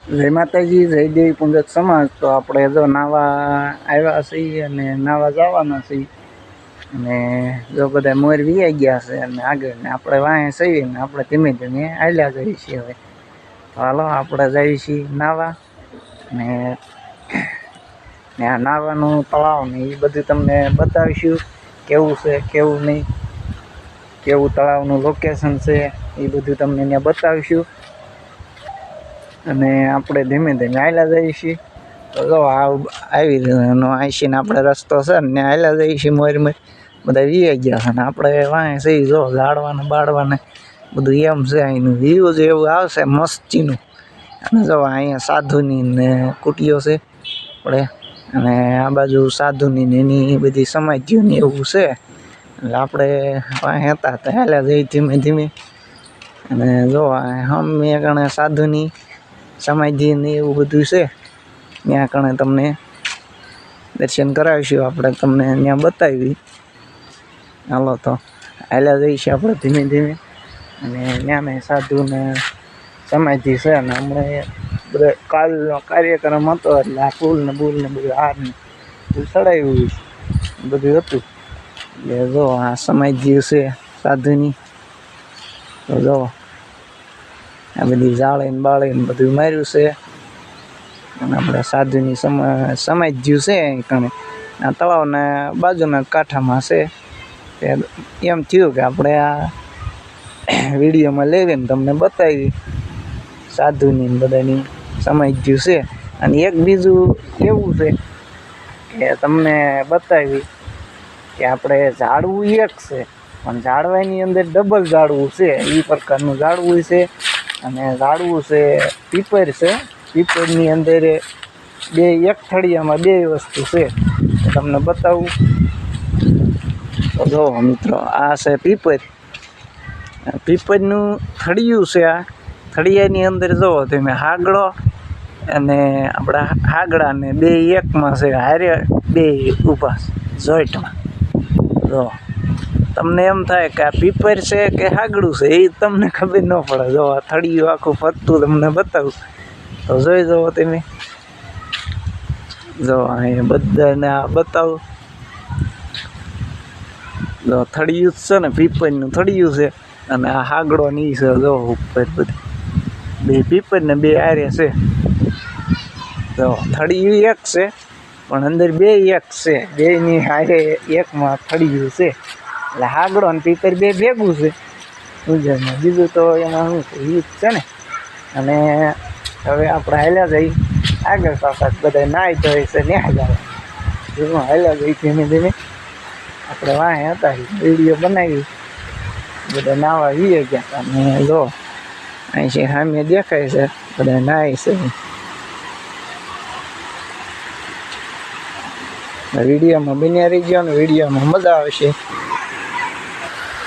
જય માતાજી, જય દેવી પુંજક સમાજ. તો આપણે જો નાવા આવ્યા છીએ અને નાવા જવાના છીએ. અને જો બધા મોર વીઆઈ ગયા છે અને આગળ ને આપણે વાંહે સહી ને આપણે ધીમે ધીમે હાલ્યા જઈએ છીએ. હવે તો હાલો આપણે જઈએ છીએ નાવા ને આ નાવાનું તળાવ ને એ બધું તમને બતાવીશું, કેવું છે કેવું નહીં, કેવું તળાવનું લોકેશન છે એ બધું તમને ત્યાં બતાવીશું. અને આપણે ધીમે ધીમે હાલ્યા જઈએ છીએ. તો જો આવી રહ્યો આઈસીને આપણે રસ્તો છે ને ત્યાં હાલ્યા જઈએ છીએ. મોર બધા વીઆઈ ગયા છે ને આપણે વાંહે સહી જો ઝાડવાને બાળવાને બધું એમ છે. અહીંનું વ્યૂ જ એવું આવશે મસ્તીનું. અને જો અહીંયા સાધુની ને કુટીઓ છે આપણે, અને આ બાજુ સાધુની ને એની બધી સમાધિઓની એવું છે. એટલે આપણે વાંહે હતા તો હાલ્યા જઈએ ધીમે ધીમે. અને જો હમે કણે સાધુની સમાધિ ને એવું બધું છે, ત્યાં કણે તમને દર્શન કરાવીશું. આપણે તમને ત્યાં બતાવી. હાલો તો હાલ્યા જઈશું આપણે ધીમે ધીમે. અને ત્યાંને સાધુને સમાધિ છે અને હમણાં બધા કાલનો કાર્યક્રમ હતો એટલે આ ફૂલ ને બૂલ ને બધું હાર ને બધું ચડાવ્યું બધું હતું. એટલે જો આ સમાધિ છે સાધુની. તો જો આ બધી જાળીને બાળીને બધું માર્યું છે. અને આપણે સાધુની સમાધિ છે અહીં કણે આ તળાવના બાજુના કાંઠામાં છે. એમ થયું કે આપણે આ વિડીયોમાં લેવીને તમને બતાવી સાધુની બધાની સમાધિ છે. અને એક બીજું એવું છે કે તમને બતાવી કે આપણે ઝાડવું એક છે પણ ઝાડવાની અંદર ડબલ ઝાડવું છે, એ પ્રકારનું ઝાડવું છે. અને ઝાડવું છે પીપર છે. પીપરની અંદર બે એક થળિયામાં બે વસ્તુ છે, તમને બતાવું. તો જો મિત્રો આ છે પીપર. પીપરનું થળિયું છે. આ થળિયાની અંદર જુઓ તમે હાગડો અને આપણા હાગડાને બે એકમાં છે, હારે બે ઊભા જોઈન્ટમાં. જો તમને એમ થાય કે આ પીપર છે કે હાગડું છે એ તમને ખબર ન પડે. જો આ થળિયું આખું ફરતું તમને બતાવું તો જોઈ જુઓ તમે. જો અહીંયા બધાને આ બતાવું. જો થળિયું જ છે ને પીપરનું થળિયું છે. અને આ હાગડો ની છે જો ઉપર બધી બે પીપર ને બે આરે છે. જો થળિયું એક છે પણ અંદર બે એક છે, બેની હારે એકમાં થળિયું છે. એટલે હાગડો ને પીપર બે ભેગું છે ઉજળમાં. બીજું તો એમાં શું છે ઈ જ છે ને. અને હવે આપણે હાલ્યા જઈ આગળ પાછા બધા નાહી ધોઈ છે ને હાલ્યા જઈ ધીમે ધીમે. આપણે વાંહે હતા વિડીયો બનાવી, બધા નાવા વીએ ગયા. અને જો અહીં છે સામે દેખાય છે બધા નાય છે. વિડીયોમાં બન્યા રહી ગયો ને વિડીયોમાં મજા આવશે.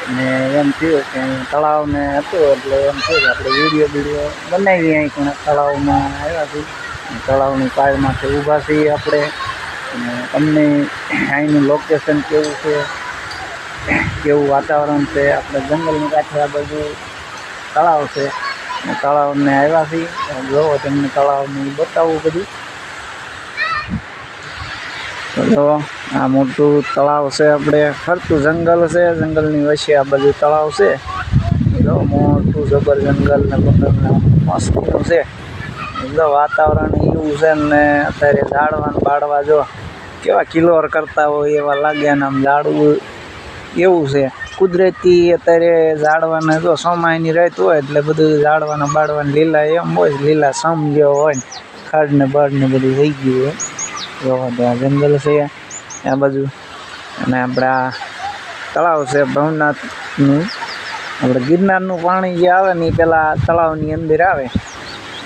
ને એમ થયું કે તળાવને હતું એટલે એમ થયું કે આપણે વિડીયો બનાવીએ. અહીં પણ તળાવમાં આવ્યા છીએ, તળાવની પાળમાંથી ઊભા છીએ આપણે. અને તમને અહીંનું લોકેશન કેવું છે, કેવું વાતાવરણ છે. આપણે જંગલની કાંઠે આ બાજુ તળાવ છે, તળાવને આવ્યા છીએ. જોવો તમને તળાવને બતાવવું બધું. તો જો આ મોટું તળાવ છે, આપણે ફરતું જંગલ છે, જંગલની વચ્ચે આ બધું તળાવ છે. જો મોટું જબર જંગલ ને બંગલને મસ્તનું છે. જો વાતાવરણ એવું છે ને અત્યારે ઝાડવા બાળવા જો કેવા કિલોર કરતા હોય એવા લાગે ને આમ ઝાડવું એવું છે કુદરતી. અત્યારે ઝાડવાને જો સોમાયની રાત હોય એટલે બધું ઝાડવાના બાળવાને લીલા એમ હોય, લીલા સમ જેવો હોય ને ખડ ને બળ ને બધું થઈ ગયું હોય. જોવા તો આ જંગલ છે આ બાજુ. અને આપણા તળાવ છે ભવનાથનું. આપણે ગિરનારનું પાણી જે આવે ને એ પહેલાં તળાવની અંદર આવે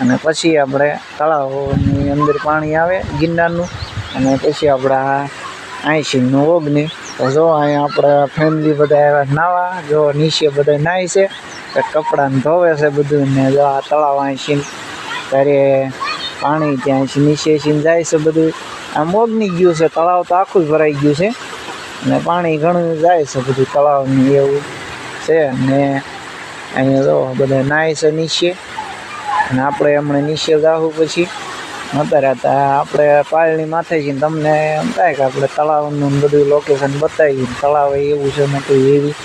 અને પછી આપણે તળાવની અંદર પાણી આવે ગિરનારનું. અને પછી આપણા આઈસીનું ઓગની. તો જો અહીંયા આપણે ફેમિલી બધા આવ્યા નાવા. જો નીચે બધા નાય છે, કપડાને ધોવે છે બધું. ને જો આ તળાવ આઈસી ત્યારે પાણી ત્યાં નીચે જાય છે બધું. આમ ઓગની ગયું છે તળાવ તો આખું જ ભરાઈ ગયું છે. અને પાણી ઘણું જાય છે બધું તળાવનું એવું છે. ને અહીંયા જો બધા નાય છે નીચે. અને આપણે હમણાં નીચે જાવું પછી અત્યારે આપણે પાળની માથે છીએ તમને એમ થાય કે આપણે તળાવનું બધું લોકેશન બતાવીએ તળાવ એવું છે મોટું એવી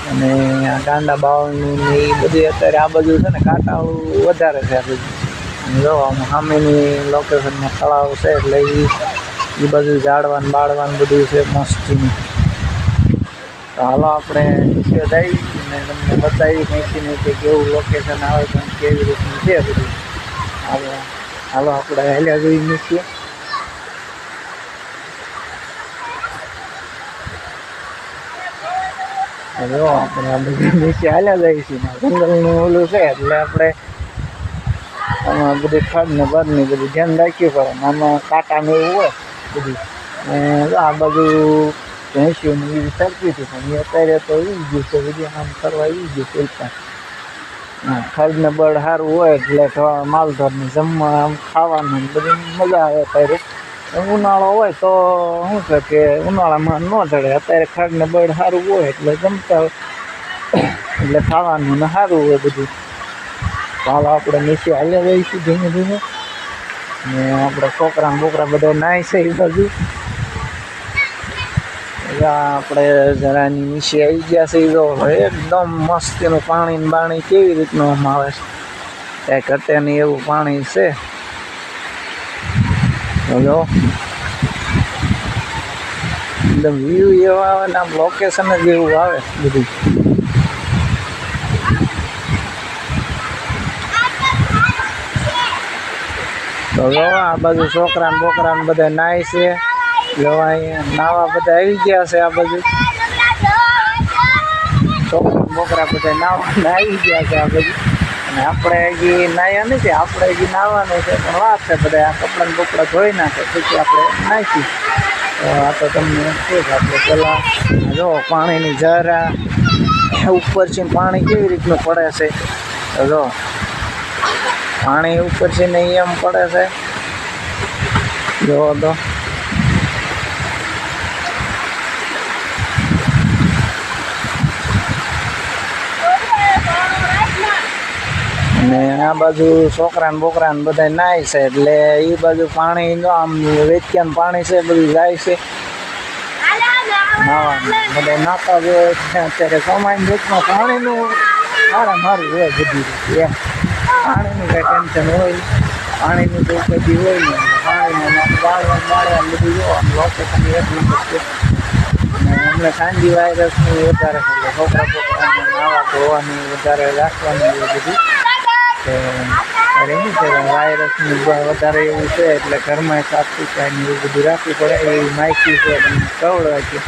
અને આ ગાંડા બાવળનું ને એ બધું અત્યારે આ બધું છે ને કાંટાળું વધારે છે આ બધું જો આમ સામેની લોકેશનમાં તળાવ છે એટલે એ બધું ઝાડવાનું બાળવાનું બધું છે મસ્તીનું તો હાલો આપણે નીચે જઈ અને તમને બતાવી નીચે કે કેવું લોકેશન આવે છે કેવી રીતનું છે બધું હાલો આપણે હેલ્યા જોઈ નીચે જો આપણે આ બધું નીચે હાલ્યા જઈએ છીએ જંગલનું ઓલું છે એટલે આપણે આમાં બધું ખડ ને બધ ને બધું ધ્યાન રાખ્યું પડે આમાં કાંટા ને એવું હોય બધું આ બધું ભેંસ્યું ને એવી સરખી હતી પણ એ અત્યારે તો આવી ગયું છે બધું આમ કરવા આવી ગયું છે હા ખડ ને બળ સારું હોય એટલે માલઢોરને જમવા આમ ખાવાનું બધી મજા આવે અત્યારે ઉનાળો હોય તો શું છે કે ઉનાળામાં ન ચડે અત્યારે ખડ ને બળ સારું હોય એટલે જમતા હોય એટલે ખાવાનું ને સારું હોય બધું હાલ આપણે નીચે હાલ્યા જઈશું ધીમે ધીમે ને આપણે છોકરા બોકરા બધા નાય છે એ બાજુ આપણે જરાની નીચે આવી ગયા છે જો એકદમ મસ્ત એનું પાણી ને બાણી કેવી રીતનું આમ આવે છે કાંઈ ઘટે નહીં એવું પાણી છે જો એકદમ વ્યૂ એવા આવે ને આમ લોકેશન જ એવું આવે બધું તો જો આ બાજુ છોકરા ને બોકરા ને બધા નાય છે જો અહીંયા નાવા બધા આવી ગયા છે આ બાજુ છોકરા બોકરા બધા નાવા આવી ગયા છે આ બાજુ અને આપણે હજી નાયા નથી આપણે હજી નાવાનું છે પણ વાત છે બધા આ કપડાં બોકડા ધોઈ નાખે પછી આપણે નાખી તો આ તો તમને શું છે આપણે પેલા જો પાણીની જરા ઉપર છે પાણી કેવી રીતનું પડે છે જો પાણી ઉપર છે ને એમ પડે છે જો તો અને આ બાજુ છોકરા ને બોકરા ને બધા નાય છે એટલે એ બાજુ પાણી આમ વેચ્યાનું પાણી છે બધું જાય છે નાવાનું બધા નાતા જ હોય અત્યારે ચોમાસની ઋતુમાં પાણીનું સારું હોય બધી રીતે એમ પાણીનું કંઈ ટેન્શન હોય પાણીનું તો બધી હોય ને પાણીમાં બાળવાનું બધું જોવાનું લોકેશન એટલું છે અને અમને સાંજી વાયરસનું વધારે છે છોકરા બોકરાને નાવા ધોવાની વધારે રાખવાની એ બધી તો અરે શું છે વાયરસનું વધારે એવું છે એટલે ઘરમાં સાફ સુથરાની એવું બધું રાખવું પડે એવી માહિતી છે તમને કવડવા કે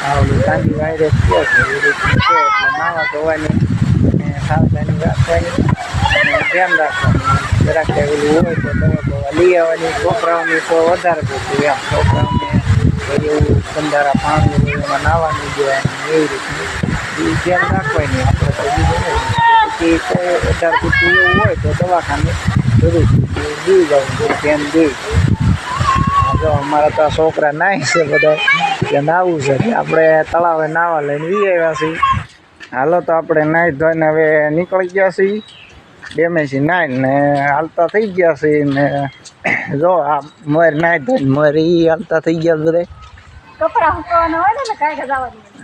આ ઓલું સાંજી વાયરસ છે એવી રીતનું છે એટલે નાવા ધોવાની સાવધાની રાખવાની ધ્યાન રાખવાનું જરાક ઓલું હોય તો દવા દવા લઈ આવવાની છોકરાઓની તો વધારે પૂછવું એમ છોકરાઓને એવું કંધારા પાણી એમાં નાવાની દેવાની એવી રીતનું એ ધ્યાન રાખવાની આપણે તો બીજું નહીં પછી કોઈ વધારે પૂછવું એવું હોય તો દવાખાને જરૂર દઈ જવું ધ્યાન દઈ જો અમારા તો છોકરા નાય છે બધા કે નાવું છે આપણે તળાવે નાવા લઈને વી આવ્યા છીએ હાલો તો આપણે નાહી ધોઈને હવે નીકળી ગયા છીએ ડેમેથી નાહી ને હાલતા થઈ ગયા છીએ ને જો આ મોર નાહી ધોઈને મોર એ હાલતા થઈ ગયા બધા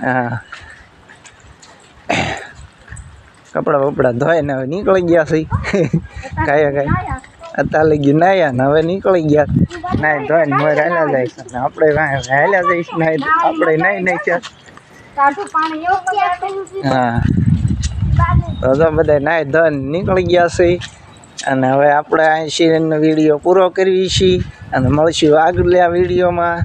હા કપડાં બપડા ધોઈને હવે નીકળી ગયા છીએ કાંઈ અત્યારે લગી નાહ્યા ને હવે નીકળી ગયા નાહી ધોઈને મોર હાલ્યા જાય છે ને આપણે હાલ્યા જઈશ નાહી આપણે નાહી નાખ્યા હા તો બધા નાહી ધોઈને નીકળી ગયા છે અને હવે આપણે અહીં વિડીયો પૂરો કરવી છીએ અને મળશું આગળના વિડીયોમાં.